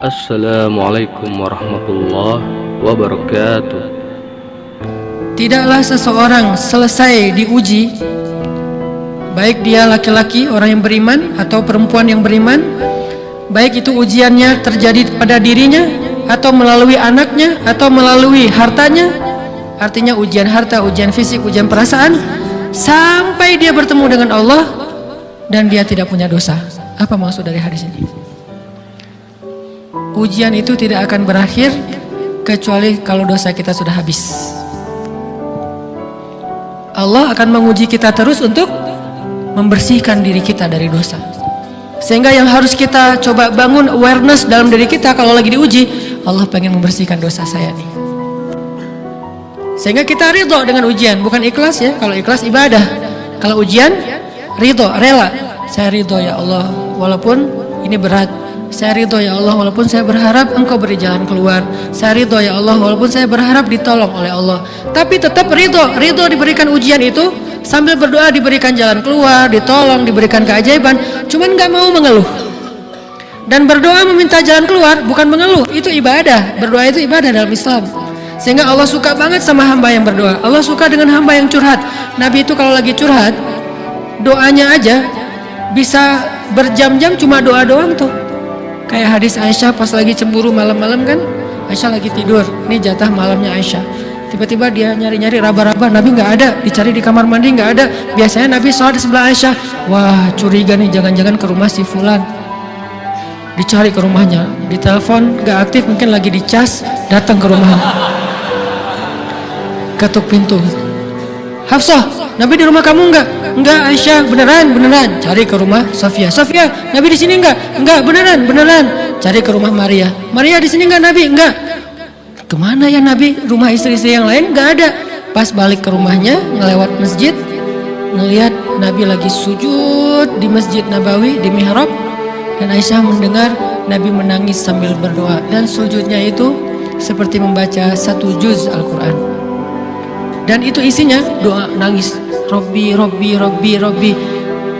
Assalamualaikum warahmatullahi wabarakatuh. Tidaklah seseorang selesai diuji, baik dia laki-laki orang yang beriman atau perempuan yang beriman, baik itu ujiannya terjadi pada dirinya atau melalui anaknya atau melalui hartanya, artinya ujian harta, ujian fisik, ujian perasaan, sampai dia bertemu dengan Allah dan dia tidak punya dosa. Apa maksud dari hadis ini? Ujian itu tidak akan berakhir kecuali kalau dosa kita sudah habis. Allah akan menguji kita terus untuk membersihkan diri kita dari dosa. Sehingga yang harus kita coba bangun awareness dalam diri kita kalau lagi diuji, Allah pengen membersihkan dosa saya nih. Sehingga kita ridho dengan ujian, bukan ikhlas ya. Kalau ikhlas ibadah, kalau ujian ridho, rela. Saya ridho ya Allah, walaupun ini berat. Saya ridho ya Allah, walaupun saya berharap Engkau beri jalan keluar. Saya ridho ya Allah, walaupun saya berharap ditolong oleh Allah. Tapi tetap ridho diberikan ujian itu, sambil berdoa diberikan jalan keluar, ditolong, diberikan keajaiban. Cuman gak mau mengeluh. Dan berdoa meminta jalan keluar bukan mengeluh, itu ibadah. Berdoa itu ibadah dalam Islam. Sehingga Allah suka banget sama hamba yang berdoa. Allah suka dengan hamba yang curhat. Nabi itu kalau lagi curhat, doanya aja bisa berjam-jam cuma doa doang tuh. Kayak hadis Aisyah pas lagi cemburu malam-malam kan, Aisyah lagi tidur, ini jatah malamnya Aisyah. Tiba-tiba dia nyari-nyari raba-raba, Nabi nggak ada, dicari di kamar mandi nggak ada. Biasanya Nabi sholat di sebelah Aisyah. Wah, curiga nih, jangan-jangan ke rumah si Fulan. Dicari ke rumahnya, ditelepon nggak aktif, mungkin lagi dicas, datang ke rumahnya. Ketuk pintu. Hafsah, Nabi di rumah kamu enggak? Enggak Aisyah, beneran. Cari ke rumah Sofia. Sofia, Nabi di sini enggak? Enggak, beneran. Cari ke rumah Maria. Maria di sini enggak Nabi? Enggak. Kemana ya Nabi? Rumah istri-istri yang lain enggak ada. Pas balik ke rumahnya, ngelewat masjid, ngelihat Nabi lagi sujud di Masjid Nabawi di mihrab, dan Aisyah mendengar Nabi menangis sambil berdoa, dan sujudnya itu seperti membaca satu juz Al-Quran. Dan itu isinya doa nangis. Robbi.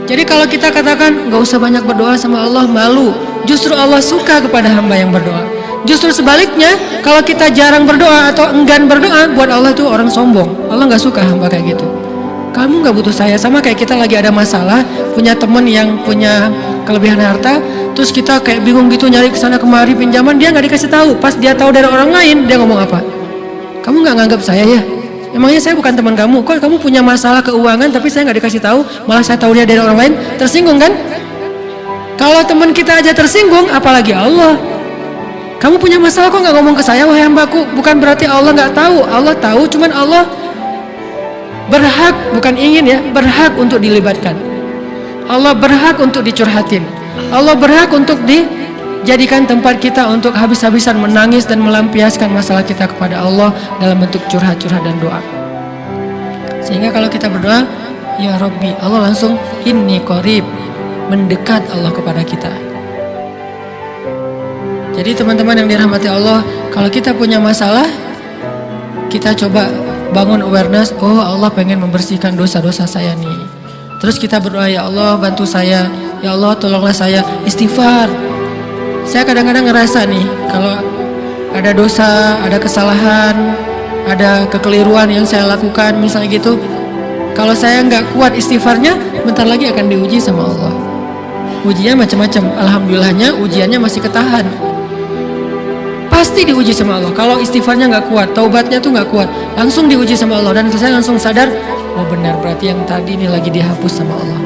Jadi kalau kita katakan gak usah banyak berdoa sama Allah, malu. Justru Allah suka kepada hamba yang berdoa. Justru sebaliknya, kalau kita jarang berdoa atau enggan berdoa, buat Allah itu orang sombong. Allah gak suka hamba kayak gitu. Kamu gak butuh saya. Sama kayak kita lagi ada masalah, punya temen yang punya kelebihan harta, terus kita kayak bingung gitu nyari kesana kemari pinjaman, dia gak dikasih tahu. Pas dia tahu dari orang lain, dia ngomong apa? Kamu gak nganggap saya ya? Emangnya saya bukan teman kamu? Kok kamu punya masalah keuangan tapi saya nggak dikasih tahu, malah saya tahu dia dari orang lain? Tersinggung kan? Kalau teman kita aja tersinggung, apalagi Allah. Kamu punya masalah kok nggak ngomong ke saya, wahai hambaku? Bukan berarti Allah nggak tahu. Allah tahu, cuman Allah berhak, bukan ingin ya, berhak untuk dilibatkan. Allah berhak untuk dicurhatin. Allah berhak untuk dijadikan tempat kita untuk habis-habisan menangis dan melampiaskan masalah kita kepada Allah dalam bentuk curhat-curhat dan doa. Sehingga kalau kita berdoa, ya Rabbi, Allah langsung inni qarib, mendekat Allah kepada kita. Jadi teman-teman yang dirahmati Allah, kalau kita punya masalah, kita coba bangun awareness, oh Allah pengen membersihkan dosa-dosa saya nih. Terus kita berdoa, ya Allah bantu saya, ya Allah tolonglah saya, istighfar. Saya kadang-kadang ngerasa nih, kalau ada dosa, ada kesalahan, ada kekeliruan yang saya lakukan, misalnya gitu, kalau saya nggak kuat istighfarnya, bentar lagi akan diuji sama Allah. Ujinya macam-macam. Alhamdulillahnya ujiannya masih ketahan. Pasti diuji sama Allah. Kalau istighfarnya nggak kuat, taubatnya tuh nggak kuat, langsung diuji sama Allah. Dan saya langsung sadar, oh benar, berarti yang tadi ini lagi dihapus sama Allah.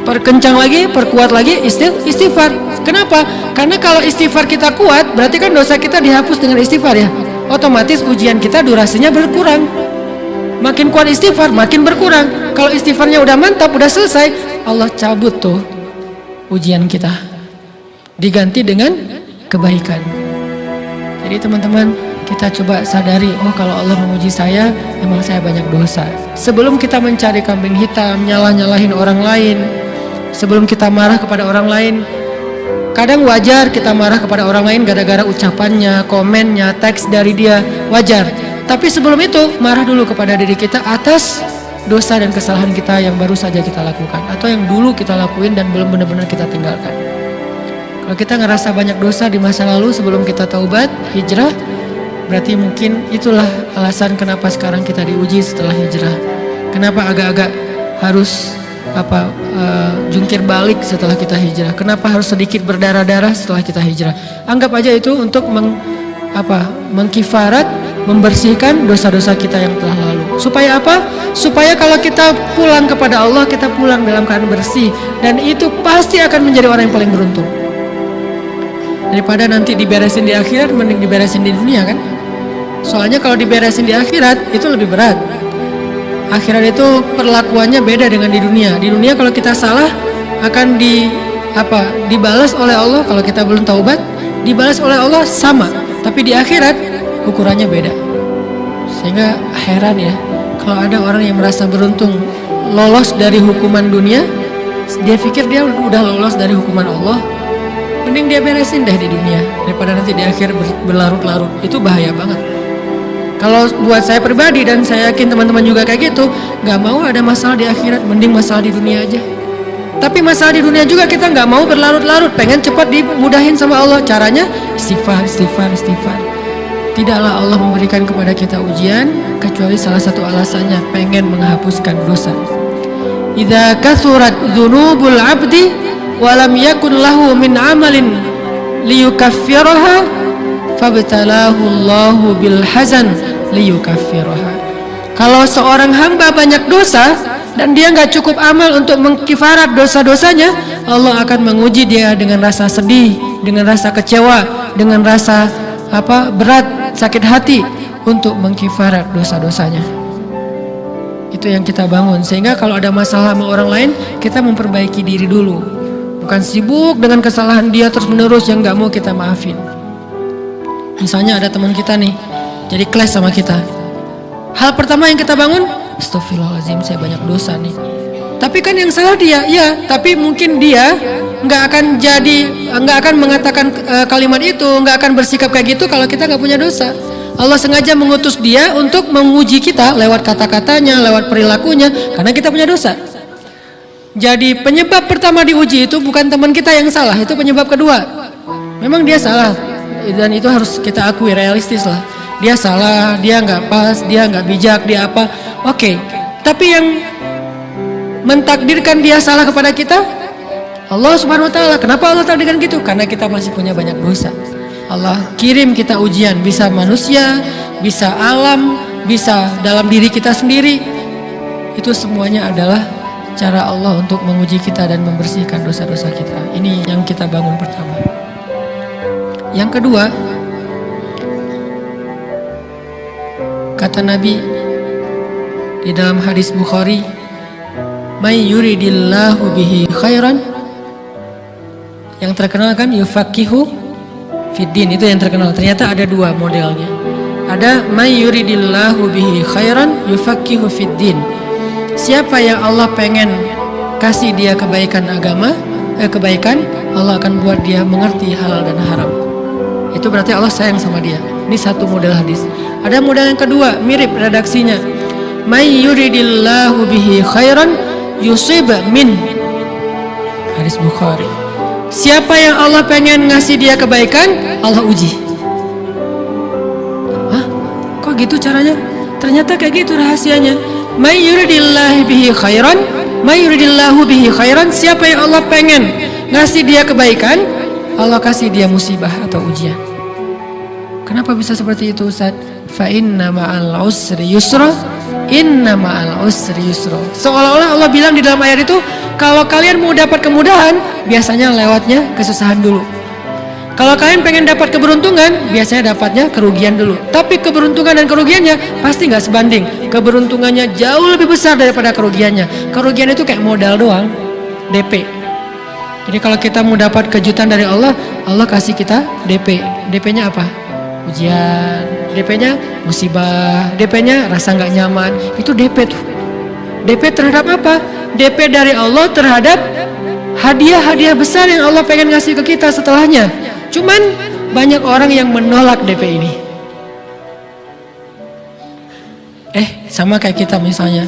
Perkencang lagi, perkuat lagi istighfar. Kenapa? Karena kalau istighfar kita kuat, berarti kan dosa kita dihapus dengan istighfar ya. Otomatis ujian kita durasinya berkurang. Makin kuat istighfar, makin berkurang. Kalau istighfarnya udah mantap, udah selesai, Allah cabut tuh ujian kita, diganti dengan kebaikan. Jadi teman-teman, kita coba sadari, oh kalau Allah menguji saya, emang saya banyak dosa. Sebelum kita mencari kambing hitam, nyalah-nyalahin orang lain, sebelum kita marah kepada orang lain, kadang wajar kita marah kepada orang lain gara-gara ucapannya, komennya, teks dari dia, wajar. Tapi sebelum itu, marah dulu kepada diri kita atas dosa dan kesalahan kita yang baru saja kita lakukan, atau yang dulu kita lakuin dan belum benar-benar kita tinggalkan. Kalau kita ngerasa banyak dosa di masa lalu sebelum kita taubat, hijrah, berarti mungkin itulah alasan kenapa sekarang kita diuji setelah hijrah. Kenapa agak-agak harus jungkir balik setelah kita hijrah? Kenapa harus sedikit berdarah-darah setelah kita hijrah? Anggap aja itu untuk mengkifarat, membersihkan dosa-dosa kita yang telah lalu. Supaya apa? Supaya kalau kita pulang kepada Allah, kita pulang dalam keadaan bersih, dan itu pasti akan menjadi orang yang paling beruntung. Daripada nanti diberesin di akhirat, mending diberesin di dunia kan? Soalnya kalau diberesin di akhirat itu lebih berat. Akhirat itu perlakuannya beda dengan di dunia. Di dunia kalau kita salah akan dibalas oleh Allah. Kalau kita belum taubat, dibalas oleh Allah sama. Tapi di akhirat ukurannya beda. Sehingga heran ya, kalau ada orang yang merasa beruntung lolos dari hukuman dunia, dia pikir dia udah lolos dari hukuman Allah, mending dia beresin deh di dunia daripada nanti di akhir berlarut-larut. Itu bahaya banget. Kalau buat saya pribadi, dan saya yakin teman-teman juga kayak gitu, gak mau ada masalah di akhirat, mending masalah di dunia aja. Tapi masalah di dunia juga kita gak mau berlarut-larut, pengen cepat dimudahin sama Allah. Caranya istighfar. Tidaklah Allah memberikan kepada kita ujian kecuali salah satu alasannya pengen menghapuskan dosa. Idza kathurat dzunubul 'abdi wa lam yakun lahu min 'amalin liyukaffiraha fabtalahu Allahu bil hazan liyukaffiraha. Kalau seorang hamba banyak dosa dan dia nggak cukup amal untuk mengkifarat dosa-dosanya, Allah akan menguji dia dengan rasa sedih, dengan rasa kecewa, dengan rasa berat, sakit hati untuk mengkifarat dosa-dosanya. Itu yang kita bangun, sehingga kalau ada masalah sama orang lain, kita memperbaiki diri dulu, bukan sibuk dengan kesalahan dia terus menerus yang nggak mau kita maafin. Misalnya ada teman kita nih, jadi clash sama kita. Hal pertama yang kita bangun, astagfirullahaladzim, saya banyak dosa nih. Tapi kan yang salah dia, ya. Tapi mungkin dia nggak akan mengatakan kalimat itu, nggak akan bersikap kayak gitu kalau kita nggak punya dosa. Allah sengaja mengutus dia untuk menguji kita lewat kata-katanya, lewat perilakunya, karena kita punya dosa. Jadi penyebab pertama diuji itu bukan teman kita yang salah, itu penyebab kedua. Memang dia salah. Dan itu harus kita akui, realistis lah. Dia salah, dia nggak pas, dia nggak bijak, dia apa. Oke. Tapi yang mentakdirkan dia salah kepada kita, Allah Subhanahu Wa Taala. Kenapa Allah takdirkan gitu? Karena kita masih punya banyak dosa. Allah kirim kita ujian, bisa manusia, bisa alam, bisa dalam diri kita sendiri. Itu semuanya adalah cara Allah untuk menguji kita dan membersihkan dosa-dosa kita. Ini yang kita bangun pertama. Yang kedua, kata Nabi di dalam hadis Bukhari, "May yuridillahu bihi khairan," yang terkenal kan yufaqihu fiddin, itu yang terkenal. Ternyata ada dua modelnya. Ada may yuridillahu bihi khairan yufaqihu fiddin. Siapa yang Allah pengen kasih dia kebaikan agama, kebaikan, Allah akan buat dia mengerti halal dan haram. Itu berarti Allah sayang sama dia. Ini satu model hadis. Ada model yang kedua, mirip redaksinya. May yuridillahu bihi khairan yusib min. Hadis Bukhari. Siapa yang Allah pengen ngasih dia kebaikan, Allah uji. Hah? Kok gitu caranya? Ternyata kayak gitu rahasianya. May yuridillahu bihi khairan, may yuridillahu bihi khairan. Siapa yang Allah pengen ngasih dia kebaikan, Allah kasih dia musibah atau ujian. Kenapa bisa seperti itu, Ustaz? Fa inna ma'al usri yusra, inna ma'al usri yusra. Seolah-olah Allah bilang di dalam ayat itu, kalau kalian mau dapat kemudahan, biasanya lewatnya kesusahan dulu. Kalau kalian pengen dapat keberuntungan, biasanya dapatnya kerugian dulu. Tapi keberuntungan dan kerugiannya pasti nggak sebanding. Keberuntungannya jauh lebih besar daripada kerugiannya. Kerugian itu kayak modal doang, DP. Jadi kalau kita mau dapat kejutan dari Allah, Allah kasih kita DP. DP-nya apa? Ujian. DP-nya musibah. DP-nya rasa nggak nyaman. Itu DP tuh. DP terhadap apa? DP dari Allah terhadap hadiah-hadiah besar yang Allah pengen ngasih ke kita setelahnya. Cuman banyak orang yang menolak DP ini. Sama kayak kita misalnya.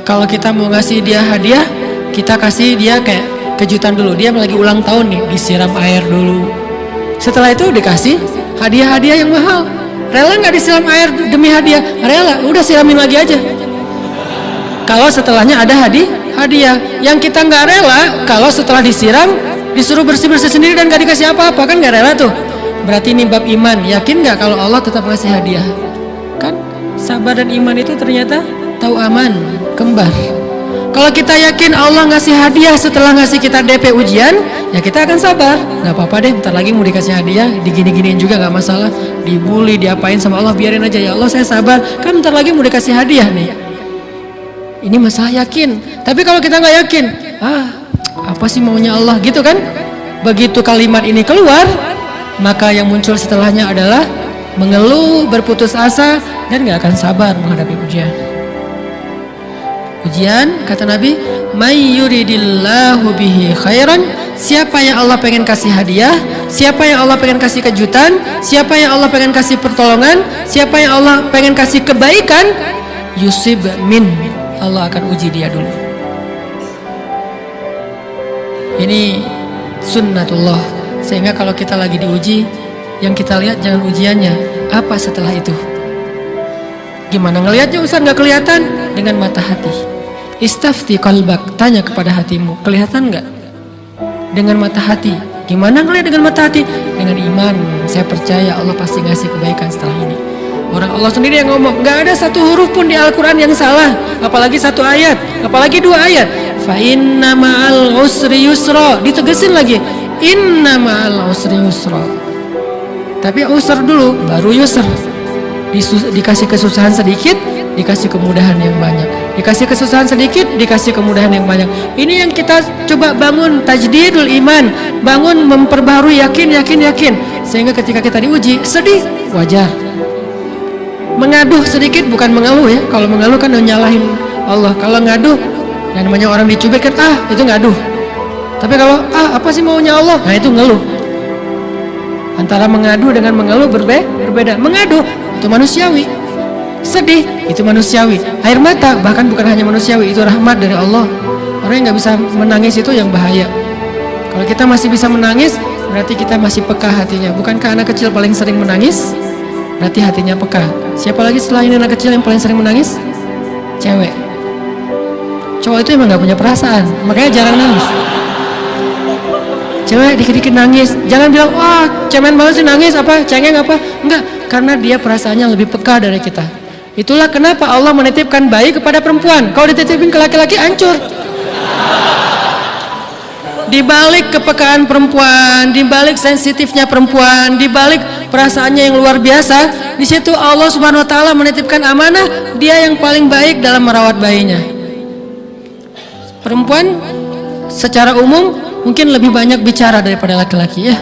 Kalau kita mau ngasih dia hadiah, kita kasih dia kayak kejutan dulu. Dia lagi ulang tahun nih, disiram air dulu. Setelah itu dikasih hadiah-hadiah yang mahal. Rela nggak disiram air demi hadiah? Rela, udah siramin lagi aja. Kalau setelahnya ada hadiah. Yang kita nggak rela, kalau setelah disiram disuruh bersih-bersih sendiri dan nggak dikasih apa-apa, kan nggak rela tuh. Berarti ini bab iman. Yakin nggak kalau Allah tetap ngasih hadiah? Kan sabar dan iman itu ternyata tahu aman, kembar. Kalau kita yakin Allah ngasih hadiah setelah ngasih kita DP ujian, ya kita akan sabar. Nggak apa-apa deh, bentar lagi mau dikasih hadiah, digini-giniin juga nggak masalah. Dibully, diapain sama Allah, biarin aja. Ya Allah, saya sabar. Kan bentar lagi mau dikasih hadiah nih. Ini masalah yakin. Tapi kalau kita nggak yakin, apa sih maunya Allah gitu kan? Begitu kalimat ini keluar, maka yang muncul setelahnya adalah mengeluh, berputus asa, dan nggak akan sabar menghadapi ujian. Ujian, kata Nabi, may yuridillahu bihi khairan, siapa yang Allah pengen kasih hadiah, siapa yang Allah pengen kasih kejutan, siapa yang Allah pengen kasih pertolongan, siapa yang Allah pengen kasih kebaikan, yusib min, Allah akan uji dia dulu. Ini sunnatullah. Sehingga kalau kita lagi diuji, yang kita lihat jangan ujiannya, apa setelah itu. Gimana ngelihatnya Ustaz? Nggak kelihatan. Dengan mata hati. Istafti qalbak, tanya kepada hatimu, kelihatan nggak? Dengan mata hati. Gimana ngelihat dengan mata hati? Dengan iman. Saya percaya Allah pasti ngasih kebaikan setelah ini. Orang Allah sendiri yang ngomong, nggak ada satu huruf pun di Al-Quran yang salah, apalagi satu ayat, apalagi dua ayat. Fa inna ma'al usri yusra, ditegesin lagi, inna ma'al usri yusra. Tapi usr dulu, baru yusr. Dikasih kesusahan sedikit, dikasih kemudahan yang banyak. Dikasih kesusahan sedikit, dikasih kemudahan yang banyak. Ini yang kita coba bangun, tajdidul iman, bangun memperbarui yakin. Sehingga ketika kita diuji, sedih, wajar. Mengaduh sedikit, bukan mengeluh ya. Kalau mengeluh kan nyalahin Allah. Kalau ngaduh, yang namanya orang dicubit kan, itu ngaduh. Tapi kalau apa sih maunya Allah, nah itu ngeluh. Antara mengadu dengan mengeluh berbeda. Mengadu itu manusiawi, sedih itu manusiawi. Air mata bahkan bukan hanya manusiawi, itu rahmat dari Allah. Orang yang nggak bisa menangis itu yang bahaya. Kalau kita masih bisa menangis, berarti kita masih peka hatinya. Bukankah anak kecil paling sering menangis? Berarti hatinya peka. Siapa lagi setelah ini anak kecil yang paling sering menangis? Cewek. Cowok itu emang gak punya perasaan, makanya jarang nangis. Cewek dikit-dikit nangis. Jangan bilang, wah cemen banget sih nangis, apa cengeng apa. Enggak, karena dia perasaannya lebih peka dari kita. Itulah kenapa Allah menitipkan bayi kepada perempuan. Kalau dititipin ke laki-laki hancur. Di balik kepekaan perempuan, di balik sensitifnya perempuan, di balik perasaannya yang luar biasa, di situ Allah Subhanahu wa taala menitipkan amanah, dia yang paling baik dalam merawat bayinya. Perempuan secara umum mungkin lebih banyak bicara daripada laki-laki ya.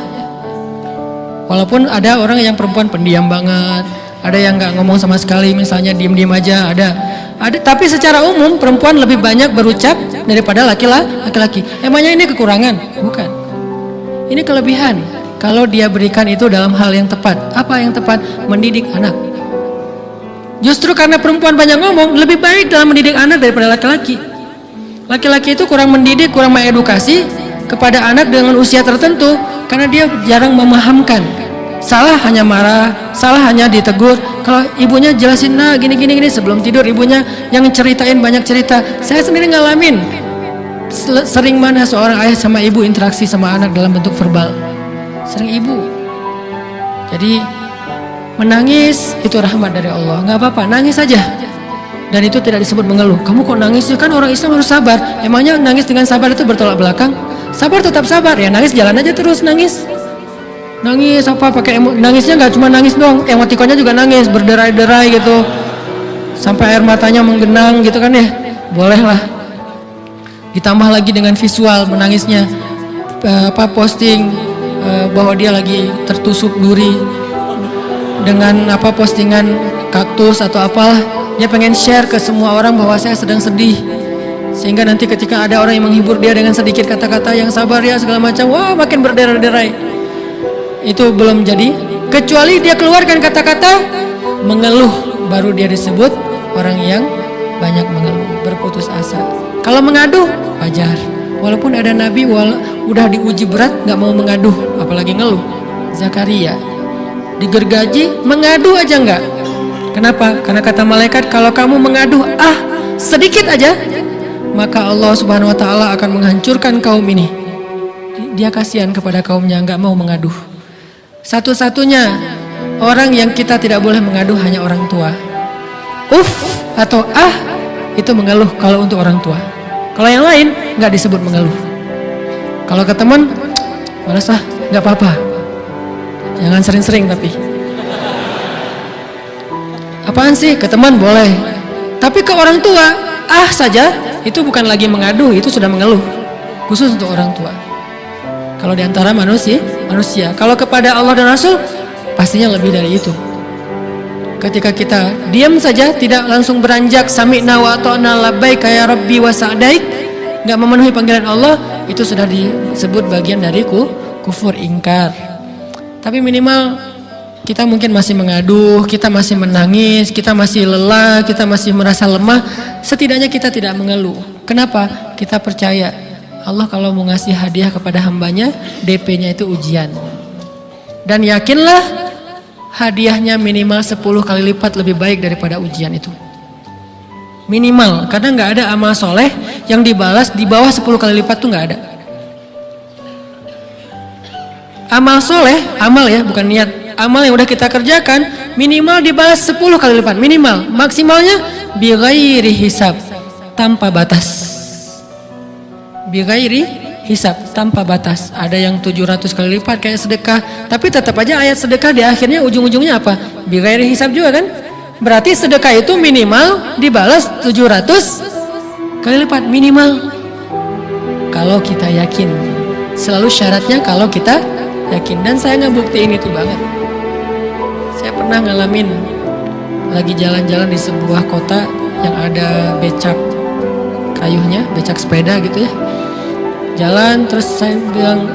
Walaupun ada orang yang perempuan pendiam banget, ada yang nggak ngomong sama sekali, misalnya diem-diem aja, ada. Tapi secara umum perempuan lebih banyak berucap daripada laki-laki. Emangnya ini kekurangan? Bukan. Ini kelebihan. Kalau dia berikan itu dalam hal yang tepat. Apa yang tepat? Mendidik anak. Justru karena perempuan banyak ngomong, lebih baik dalam mendidik anak daripada laki-laki. Laki-laki itu kurang mendidik, kurang mengedukasi kepada anak dengan usia tertentu, karena dia jarang memahamkan. Salah hanya marah, salah hanya ditegur. Kalau ibunya jelasin, nah gini sebelum tidur ibunya yang ceritain banyak cerita. Saya sendiri ngalamin sering mana seorang ayah sama ibu interaksi sama anak dalam bentuk verbal. Sering ibu. Jadi menangis itu rahmat dari Allah. Nggak apa-apa, nangis saja. Dan itu tidak disebut mengeluh. Kamu kok nangis? Kan orang Islam harus sabar. Emangnya nangis dengan sabar itu bertolak belakang? Sabar tetap sabar ya, nangis jalan aja terus nangis. Nangis apa pakai nangisnya nggak cuma nangis dong, emotikonnya juga nangis, berderai-derai gitu, sampai air matanya menggenang gitu kan ya, boleh lah. Ditambah lagi dengan visual menangisnya, posting bahwa dia lagi tertusuk duri dengan postingan kaktus atau apalah, dia pengen share ke semua orang bahwa saya sedang sedih, sehingga nanti ketika ada orang yang menghibur dia dengan sedikit kata-kata yang sabar ya segala macam, wah makin berderai-derai. Itu belum jadi, kecuali dia keluarkan kata-kata mengeluh, baru dia disebut orang yang banyak mengeluh, berputus asa. Kalau mengadu wajar, Walaupun ada nabi udah diuji berat nggak mau mengaduh, apalagi ngeluh. Zakaria digergaji mengadu aja nggak. Kenapa? Karena kata malaikat, kalau kamu mengaduh sedikit aja, maka Allah Subhanahu wa taala akan menghancurkan kaum ini. Dia kasihan kepada kaumnya, nggak mau mengaduh. Satu-satunya orang yang kita tidak boleh mengaduh hanya orang tua. Atau itu mengeluh kalau untuk orang tua. Kalau yang lain nggak disebut mengeluh. Kalau ke teman, malas nggak apa-apa. Jangan sering-sering tapi. Apaan sih? Ke teman boleh. Tapi ke orang tua, saja itu bukan lagi mengadu, itu sudah mengeluh. Khusus untuk orang tua. Kalau diantara manusia. Kalau kepada Allah dan Rasul, pastinya lebih dari itu. Ketika kita diam saja, tidak langsung beranjak sami'na wa ata'na labbaika ya rabbi wa sa'daik, nggak memenuhi panggilan Allah, itu sudah disebut bagian dari kufur ingkar. Tapi minimal kita mungkin masih mengaduh, kita masih menangis, kita masih lelah, kita masih merasa lemah. Setidaknya kita tidak mengeluh. Kenapa? Kita percaya Allah kalau mau ngasih hadiah kepada hambanya, DP-nya itu ujian. Dan yakinlah hadiahnya minimal 10 kali lipat lebih baik daripada ujian itu. Minimal, karena nggak ada amal soleh yang dibalas di bawah 10 kali lipat tuh nggak ada. Amal soleh, amal ya bukan niat, amal yang udah kita kerjakan minimal dibalas 10 kali lipat, minimal. Maksimalnya bighairi hisab, tanpa batas. Bighairi hisab, tanpa batas. Ada yang 700 kali lipat kayak sedekah, tapi tetap aja ayat sedekah di akhirnya ujung-ujungnya apa? Bighairi hisab juga kan? Berarti sedekah itu minimal dibalas 700 kali lipat, minimal. Kalau kita yakin. Selalu syaratnya kalau kita yakin. Dan saya ngebuktiin itu banget. Saya pernah ngalamin lagi jalan-jalan di sebuah kota yang ada becak kayuhnya, becak sepeda gitu ya. Jalan terus saya bilang,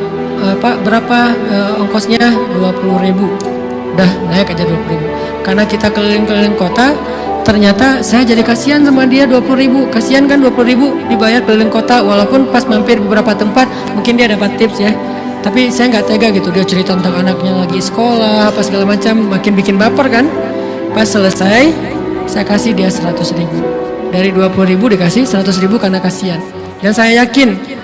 Pak berapa ongkosnya? 20.000. Udah naik aja 20.000. Karena kita keliling-keliling kota, ternyata saya jadi kasihan sama dia 20.000. Kasihan kan 20.000 dibayar keliling kota, walaupun pas mampir beberapa tempat mungkin dia dapat tips ya. Tapi saya nggak tega gitu, dia cerita tentang anaknya lagi sekolah apa segala macam, makin bikin baper kan. Pas selesai saya kasih dia 100.000. Dari 20.000 dikasih 100.000 karena kasihan. Dan saya yakin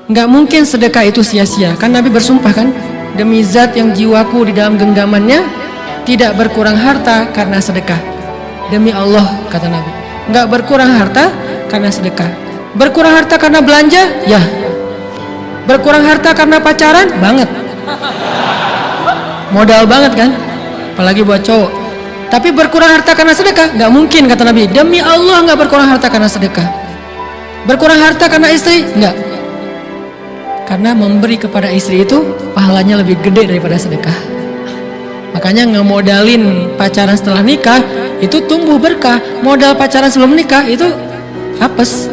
nggak mungkin sedekah itu sia-sia. Kan Nabi bersumpah kan, demi zat yang jiwaku di dalam genggamannya, tidak berkurang harta karena sedekah. Demi Allah kata Nabi, nggak berkurang harta karena sedekah. Berkurang harta karena belanja? Ya. Berkurang harta karena pacaran? Banget. Modal banget kan? Apalagi buat cowok. Tapi berkurang harta karena sedekah? Nggak mungkin kata Nabi. Demi Allah nggak berkurang harta karena sedekah. Berkurang harta karena istri? Nggak. Karena memberi kepada istri itu pahalanya lebih gede daripada sedekah. Makanya ngemodalin pacaran setelah nikah itu tumbuh berkah. Modal pacaran sebelum nikah itu apes.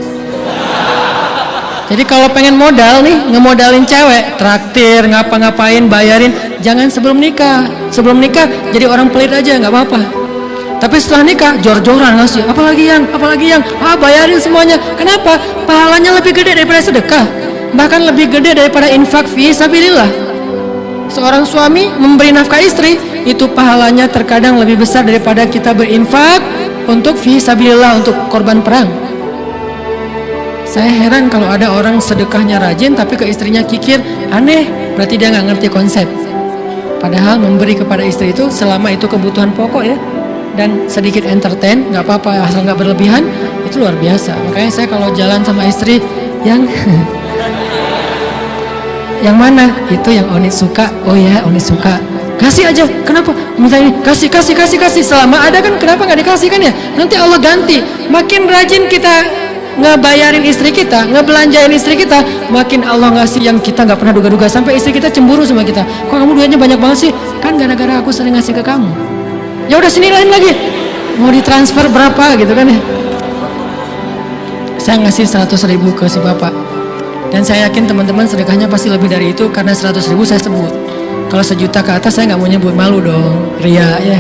Jadi kalau pengen modal nih, ngemodalin cewek, traktir, ngapa-ngapain, bayarin, jangan sebelum nikah. Sebelum nikah jadi orang pelit aja, nggak apa-apa. Tapi setelah nikah jor-joran ngasih, apalagi yang, bayarin semuanya. Kenapa? Pahalanya lebih gede daripada sedekah. Bahkan lebih gede daripada infak fi sabilillah. Seorang suami memberi nafkah istri, itu pahalanya terkadang lebih besar daripada kita berinfak untuk fi sabilillah, untuk korban perang. Saya heran kalau ada orang sedekahnya rajin tapi ke istrinya kikir, aneh, berarti dia nggak ngerti konsep. Padahal memberi kepada istri itu selama itu kebutuhan pokok ya, dan sedikit entertain, nggak apa-apa asal nggak berlebihan, itu luar biasa. Makanya saya kalau jalan sama istri yang yang mana? Itu yang Oni suka. Oh ya, Oni suka. Kasih aja. Kenapa? Minta ini. Kasih. Selama ada kan, kenapa nggak dikasih kan ya? Nanti Allah ganti. Makin rajin kita ngebayarin istri kita, ngebelanjain istri kita, makin Allah ngasih yang kita nggak pernah duga-duga. Sampai istri kita cemburu sama kita. Kok kamu duitnya banyak banget sih? Kan gara-gara aku sering ngasih ke kamu. Ya udah sini lain lagi. Mau ditransfer berapa gitu kan ya? Saya ngasih 100.000 ke si bapak. Dan saya yakin teman-teman sedekahnya pasti lebih dari itu, karena 100.000 saya sebut. Kalau 1 juta ke atas saya nggak mau nyebut, malu dong, ria ya.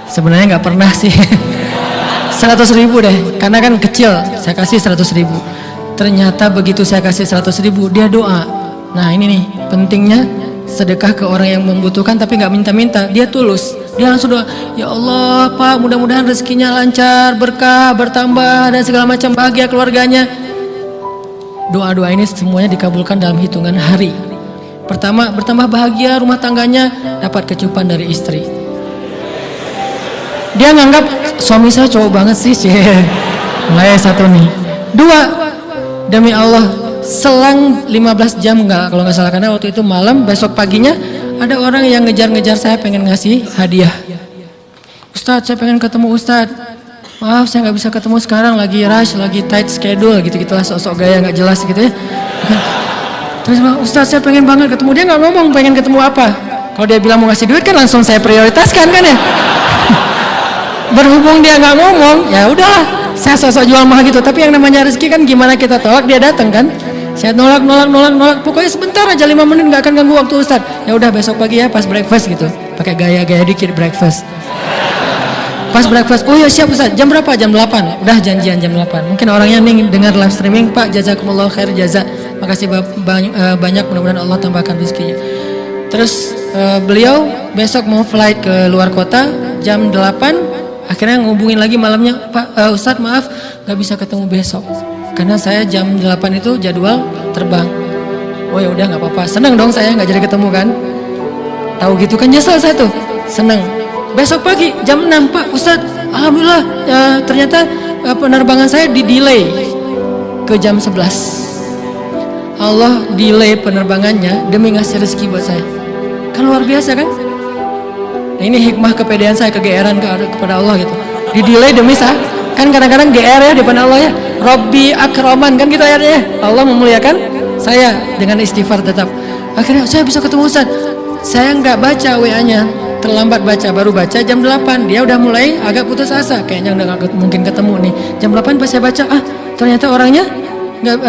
Sebenarnya nggak pernah sih. 100.000 deh, karena kan kecil, saya kasih 100.000. Ternyata begitu saya kasih 100.000, dia doa. Nah ini nih pentingnya sedekah ke orang yang membutuhkan tapi nggak minta-minta, dia tulus. Dia langsung doa, ya Allah Pak, mudah-mudahan rezekinya lancar, berkah, bertambah dan segala macam, bahagia keluarganya. Doa-doa ini semuanya dikabulkan dalam hitungan hari. Pertama, bertambah bahagia rumah tangganya, dapat kecupan dari istri. Dia nganggap suami saya cowok banget sih, mulai satu nih. Dua, demi Allah, selang 15 jam kalau nggak salah, karena waktu itu malam, besok paginya ada orang yang ngejar-ngejar saya pengen ngasih hadiah. Ustadz, saya pengen ketemu Ustadz. Maaf, saya nggak bisa ketemu sekarang, lagi rush, lagi tight schedule, gitu-gitulah, sok-sok gaya nggak jelas gitu ya. Terus Ustadz, saya pengen banget ketemu. Dia nggak ngomong pengen ketemu apa. Kalau dia bilang mau ngasih duit kan langsung saya prioritaskan kan ya. Berhubung dia nggak ngomong, ya udahlah, saya sosok jual mahal gitu. Tapi yang namanya rezeki kan gimana kita tolak, dia datang kan. Saya nolak. Pokoknya sebentar aja, 5 menit nggak akan ganggu waktu Ustadz. Ya udah besok pagi ya pas breakfast gitu. Pakai gaya-gaya dikit breakfast. Pas breakfast, oh ya siap Ustadz. Jam berapa? Jam 8. Udah janjian jam 8. Mungkin orangnya nih dengar live streaming, Pak jazakumullah khair jaza. Makasih banyak, mudah-mudahan Allah tambahkan rezekinya. Terus beliau besok mau flight ke luar kota jam 8. Akhirnya ngubungin lagi malamnya, Pak Ustadz maaf nggak bisa ketemu besok karena saya jam 8 itu jadwal terbang. Oh ya udah nggak apa-apa, seneng dong saya nggak jadi ketemu kan. Tahu gitu kan nyesel saya tuh, seneng. Besok pagi jam 6, Pak Ustadz alhamdulillah ternyata penerbangan saya di delay ke jam 11. Allah delay penerbangannya demi ngasih rezeki buat saya, kan luar biasa kan. Nah, ini hikmah kepedean saya, kegeeran kepada Allah gitu. Di delay demi saya. Kan kadang-kadang GR ya di depan Allah ya. Robbi akraman kan gitu ayatnya. Allah memuliakan saya dengan istighfar tetap. Akhirnya saya bisa ketemu Ustaz. Saya nggak baca WA-nya, terlambat baca, baru baca jam 8. Dia udah mulai agak putus asa, kayaknya udah nggak mungkin ketemu nih. Jam 8 pas saya baca, ternyata orangnya nggak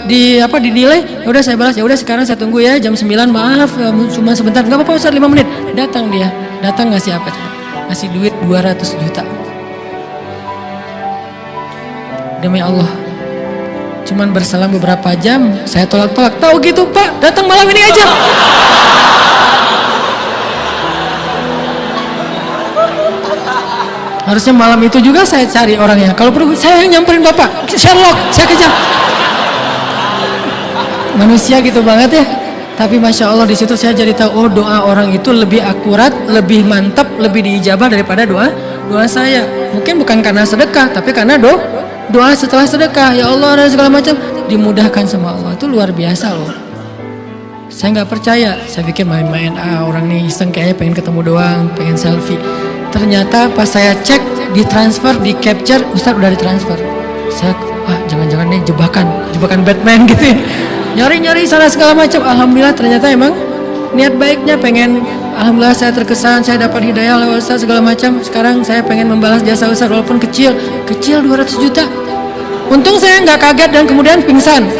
di delay. Ya udah saya balas, ya udah sekarang saya tunggu ya jam 9, maaf cuma sebentar. Nggak apa-apa Ustaz, 5 menit. Datang dia. Datang ngasih apa? Ngasih duit 200 juta. Demi Allah. Cuman berselang beberapa jam, saya tolak-tolak. Tahu gitu Pak, datang malam ini aja. Harusnya malam itu juga saya cari orangnya. Kalau perlu saya yang nyamperin Bapak. Sherlock, saya kejar. Manusia gitu banget ya. Tapi Masya Allah di situ saya jadi tahu, oh doa orang itu lebih akurat, lebih mantap, lebih diijabah daripada doa saya. Mungkin bukan karena sedekah, tapi karena doa setelah sedekah. Ya Allah dan segala macam dimudahkan sama Allah. Itu luar biasa loh. Saya nggak percaya, saya pikir main-main, orang nih iseng kayaknya pengen ketemu doang, pengen selfie. Ternyata pas saya cek, ditransfer, di capture, Ustadz udah ditransfer. Saya, jangan-jangan nih jebakan Batman gitu ya. Nyari sana segala macam. Alhamdulillah ternyata emang niat baiknya pengen, alhamdulillah saya terkesan, saya dapat hidayah lewat Ustaz segala macam. Sekarang saya pengen membalas jasa Ustaz walaupun kecil 200 juta. Untung saya nggak kaget dan kemudian pingsan.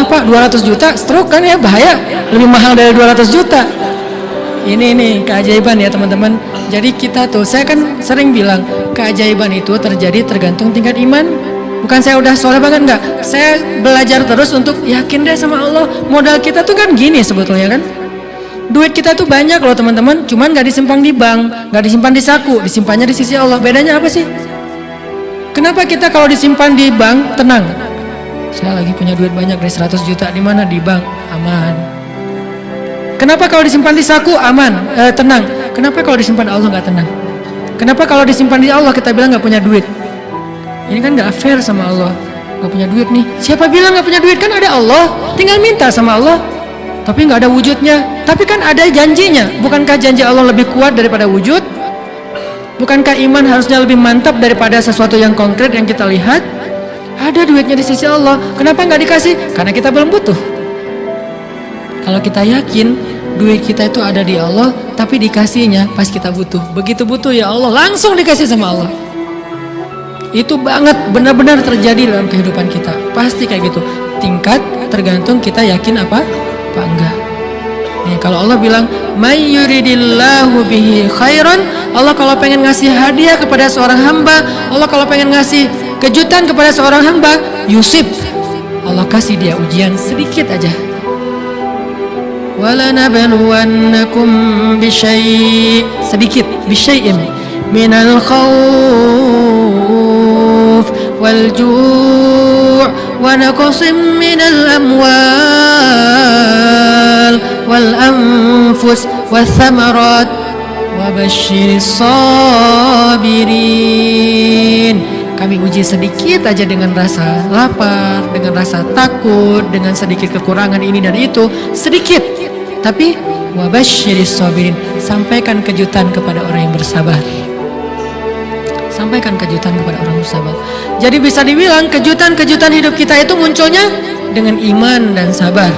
Pak 200 juta stroke kan ya, bahaya, lebih mahal dari 200 juta. Ini keajaiban ya teman-teman. Jadi kita tuh, saya kan sering bilang keajaiban itu terjadi tergantung tingkat iman. Bukan saya udah soleh banget, enggak. Saya belajar terus untuk yakin deh sama Allah. Modal kita tuh kan gini sebetulnya kan. Duit kita tuh banyak loh teman-teman. Cuman gak disimpan di bank, gak disimpan di saku, disimpannya di sisi Allah. Bedanya apa sih? Kenapa kita kalau disimpan di bank tenang? Saya lagi punya duit banyak dari 100 juta. Di mana? Di bank, aman. Kenapa kalau disimpan di saku aman, tenang? Kenapa kalau disimpan Allah nggak tenang? Kenapa kalau disimpan di Allah kita bilang nggak punya duit? Ini kan nggak fair sama Allah. Nggak punya duit nih. Siapa bilang nggak punya duit? Kan ada Allah. Tinggal minta sama Allah. Tapi nggak ada wujudnya. Tapi kan ada janjinya. Bukankah janji Allah lebih kuat daripada wujud? Bukankah iman harusnya lebih mantap daripada sesuatu yang konkret yang kita lihat? Ada duitnya di sisi Allah. Kenapa nggak dikasih? Karena kita belum butuh. Kalau kita yakin duit kita itu ada di Allah, tapi dikasihnya pas kita butuh. Begitu butuh ya Allah, langsung dikasih sama Allah. Itu banget, benar-benar terjadi dalam kehidupan kita. Pasti kayak gitu. Tingkat tergantung kita yakin apa enggak. Nih, kalau Allah bilang may yuridillahu bihi khairan, Allah kalau pengen ngasih hadiah kepada seorang hamba, Allah kalau pengen ngasih kejutan kepada seorang hamba, yusib, Allah kasih dia ujian sedikit aja. وَلَنَبْلُوَنَّكُمْ بِشَيْءٍ sedikit بِشَيْءٍ مِنَ الْخَوْفِ وَالْجُوعِ وَنَقْصٍ مِنَ الْأَمْوَالِ وَالْأَنْفُسِ وَالثَّمَرَاتِ وَبَشِّرِ الصَّابِرِينَ. Kami uji sedikit aja dengan rasa lapar, dengan rasa takut, dengan sedikit kekurangan ini dan itu, sedikit. Tapi wabasyiris sabirin, sampaikan kejutan kepada orang yang bersabar. Sampaikan kejutan kepada orang bersabar. Jadi bisa dibilang kejutan-kejutan hidup kita itu munculnya dengan iman dan sabar.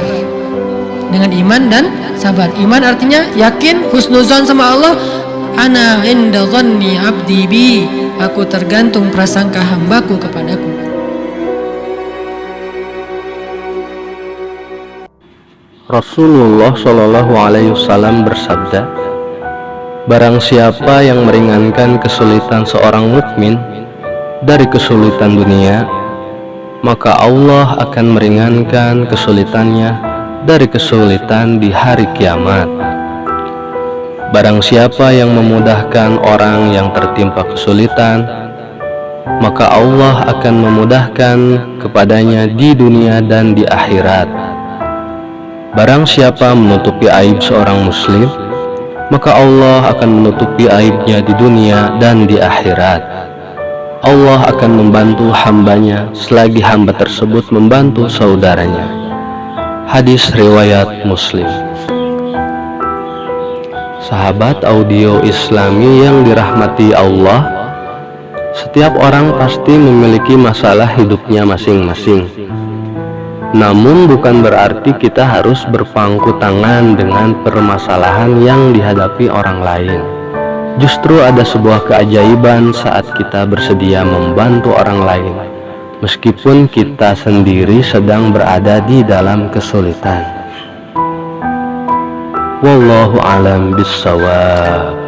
Dengan iman dan sabar. Iman artinya yakin, husnuzon sama Allah. Ana inda dhanni abdi bi, aku tergantung prasangka hambaku kepadaku. Rasulullah Shallallahu Alaihi Wasallam bersabda, barang siapa yang meringankan kesulitan seorang mukmin dari kesulitan dunia, maka Allah akan meringankan kesulitannya dari kesulitan di hari kiamat. Barang siapa yang memudahkan orang yang tertimpa kesulitan, maka Allah akan memudahkan kepadanya di dunia dan di akhirat. Barang siapa menutupi aib seorang muslim, maka Allah akan menutupi aibnya di dunia dan di akhirat. Allah akan membantu hambanya selagi hamba tersebut membantu saudaranya. Hadis riwayat Muslim. Sahabat audio Islami yang dirahmati Allah, setiap orang pasti memiliki masalah hidupnya masing-masing. Namun bukan berarti kita harus berpangku tangan dengan permasalahan yang dihadapi orang lain. Justru ada sebuah keajaiban saat kita bersedia membantu orang lain, meskipun kita sendiri sedang berada di dalam kesulitan. Wallahu a'lam bishawab.